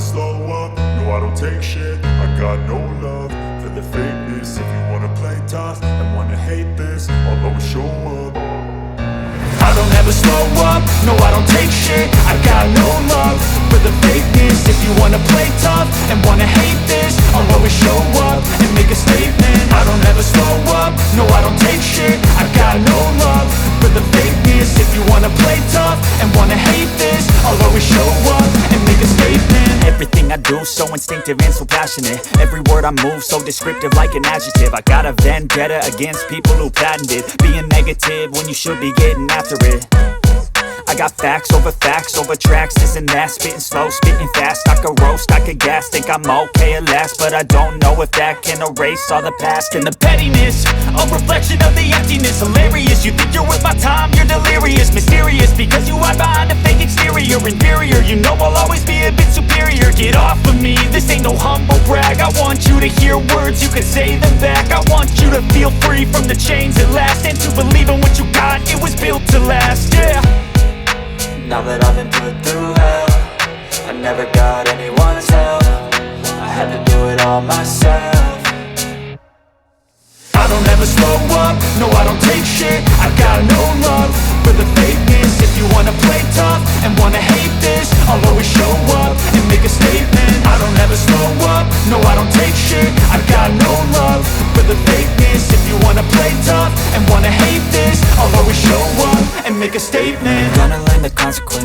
slow up, no I don't take shit. I got no love for the fakeness. If you wanna play tough and wanna hate this, I'll always show up. I don't ever slow up, no I don't take shit. I got no love for the fakeness. If you wanna play tough and wanna hate this, I'll always show up and make a statement. I don't ever slow up, no I don't take shit. I got no love for the fakeness. If you wanna play tough and wanna hate this, I'll always show up and make a statement. Everything I do so instinctive and so passionate. Every word I move so descriptive like an adjective. I got a vendetta against people who patented being negative when you should be getting after it. I got facts over tracks, this and that. Spitting slow, spitting fast, I could roast, I could gas. Think I'm okay at last, but I don't know if that can erase all the past. And the pettiness, a reflection of the emptiness. Hilarious, you think you're worth my time, you're delirious. Mysterious, because you hide behind a fake exterior. Inferior, you know I'll always be a bit superior. Get off of me, this ain't no humble brag. I want you to hear words, you can say them back. I want you to feel free from the chains at last, and to believe in what you got, it was built to last, yeah. Now that I've been put through hell, I never got anyone's help. I had to do it all myself. I don't ever slow up, no I don't take shit. I got no love for the fakeness. If you wanna play tough and wanna hate this, I'll always show up and make a statement. I don't ever slow up, no I don't take shit. I got no love for the fakeness. If you wanna play tough and wanna hate this, I'll always show up and make a statement. Gonna learn the consequences